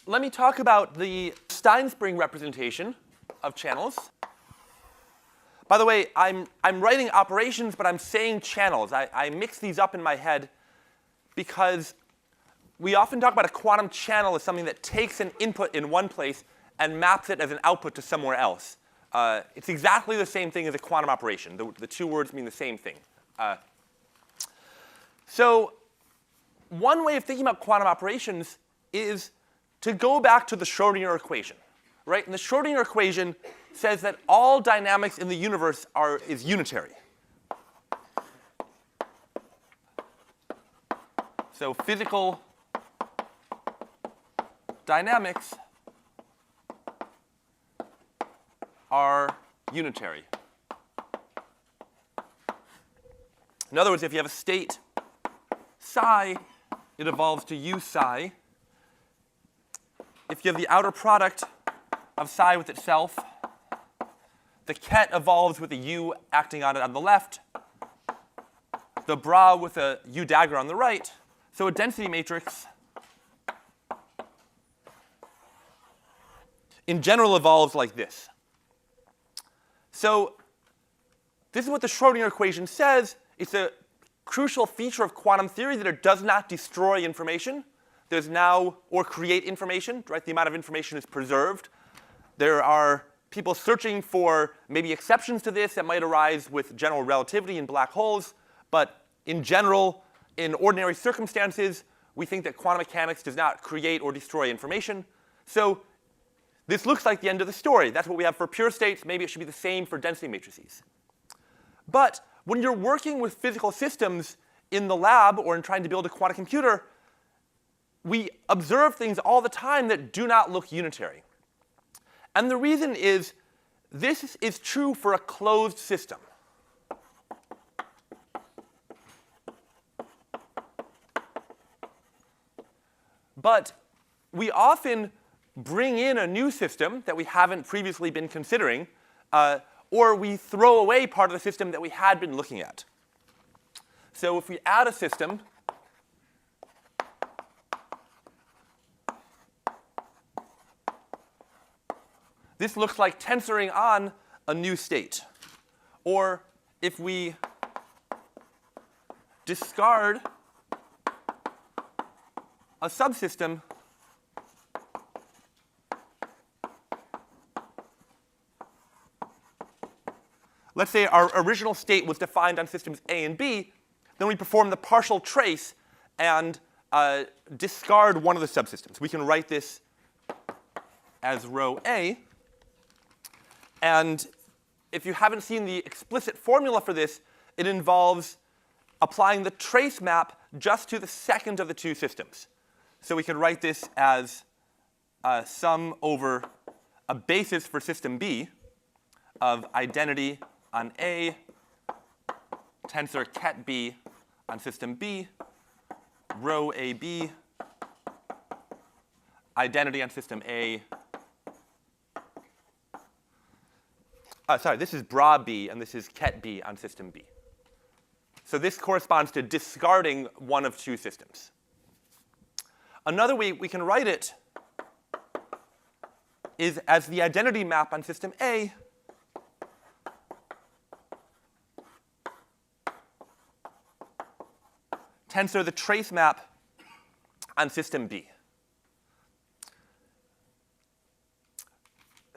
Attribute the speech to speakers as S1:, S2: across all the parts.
S1: let me talk about the Stein-Spring representation of channels. By the way, I'm writing operations, but I'm saying channels. I mix these up in my head because we often talk about a quantum channel as something that takes an input in one place and maps it as an output to somewhere else. It's exactly the same thing as a quantum operation. The two words mean the same thing. So one way of thinking about quantum operations is to go back to the Schrodinger equation, right? And the Schrodinger equation says that all dynamics in the universe is unitary. So physical dynamics are unitary. In other words, if you have a state psi, it evolves to u psi. If you have the outer product of psi with itself, the ket evolves with a u acting on it on the left, the bra with a u dagger on the right. So a density matrix in general evolves like this. So this is what the Schrodinger equation says. It's a crucial feature of quantum theory that it does not destroy information. There's now, or create information, right? The amount of information is preserved. There are people searching for maybe exceptions to this that might arise with general relativity in black holes. But in general, in ordinary circumstances, we think that quantum mechanics does not create or destroy information. So this looks like the end of the story. That's what we have for pure states. Maybe it should be the same for density matrices. But when you're working with physical systems in the lab or in trying to build a quantum computer, we observe things all the time that do not look unitary. And the reason is this is true for a closed system. But we often bring in a new system that we haven't previously been considering, or we throw away part of the system that we had been looking at. So if we add a system, this looks like tensoring on a new state. Or if we discard a subsystem, let's say our original state was defined on systems A and B, then we perform the partial trace and discard one of the subsystems. We can write this as rho A. And if you haven't seen the explicit formula for this, it involves applying the trace map just to the second of the two systems. So we could write this as sum over a basis for system B of identity on A, tensor ket B on system B, rho AB, identity on system A. Sorry, this is bra B, and this is ket B on system B. So this corresponds to discarding one of two systems. Another way we can write it is as the identity map on system A tensor the trace map on system B.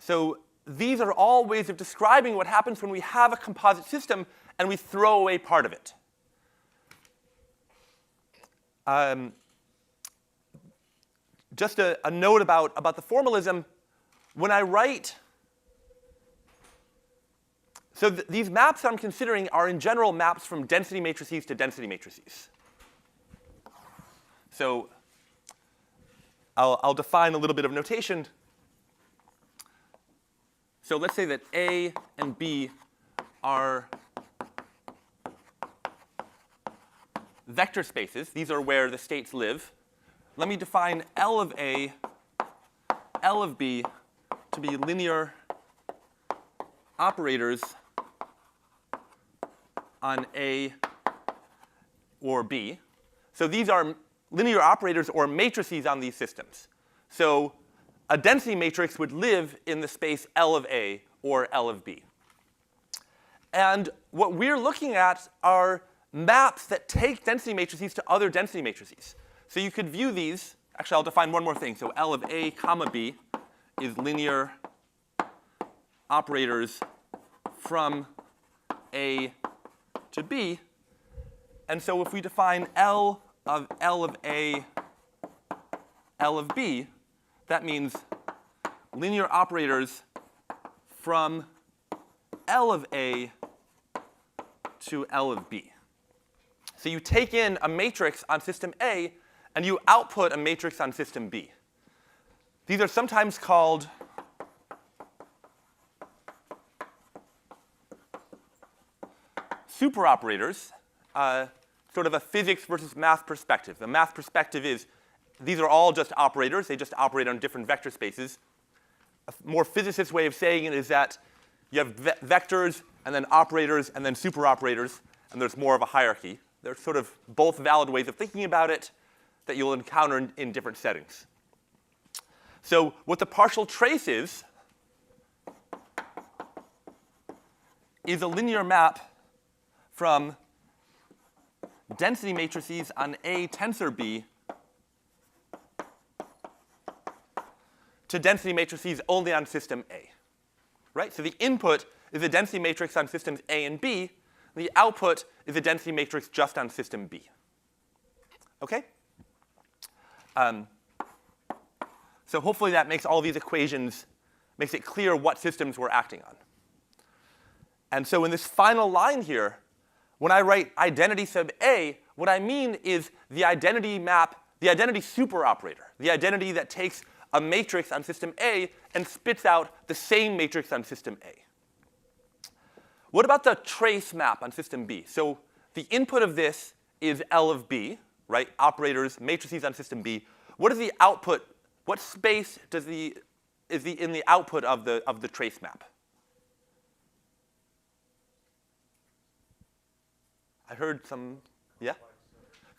S1: So these are all ways of describing what happens when we have a composite system and we throw away part of it. Just a note about the formalism. When I write, so these maps I'm considering are in general maps from density matrices to density matrices. So I'll define a little bit of notation. So let's say that A and B are vector spaces. These are where the states live. Let me define L of A, L of B to be linear operators on A or B. So these are linear operators or matrices on these systems. So a density matrix would live in the space L of A or L of B. And what we're looking at are maps that take density matrices to other density matrices. So you could view these. Actually, I'll define one more thing. So L of A comma B is linear operators from A to B. And so if we define L of A, L of B, that means linear operators from L of A to L of B. So you take in a matrix on system A, and you output a matrix on system B. These are sometimes called superoperators, sort of a physics versus math perspective. The math perspective is these are all just operators. They just operate on different vector spaces. A more physicist way of saying it is that you have vectors and then operators and then superoperators, and there's more of a hierarchy. They're sort of both valid ways of thinking about it that you'll encounter in different settings. So what the partial trace is a linear map from density matrices on A tensor B to density matrices only on system A. Right? So the input is a density matrix on systems A and B. The output is a density matrix just on system B. OK? So hopefully that makes all these equations, makes it clear what systems we're acting on. And so in this final line here, when I write identity sub A, what I mean is the identity map, the identity superoperator, the identity that takes a matrix on system A and spits out the same matrix on system A. What about the trace map on system B? So the input of this is L of B, right? Operators, matrices on system B. What is the output? What space is in the output of the trace map? I heard some, yeah?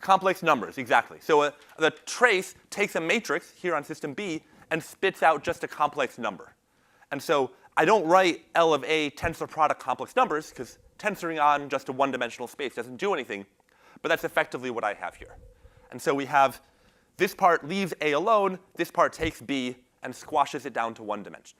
S1: Complex numbers, exactly. So the trace takes a matrix here on system B and spits out just a complex number. And so I don't write L of A tensor product complex numbers, because tensoring on just a one-dimensional space doesn't do anything. But that's effectively what I have here. And so we have this part leaves A alone. This part takes B and squashes it down to one dimension.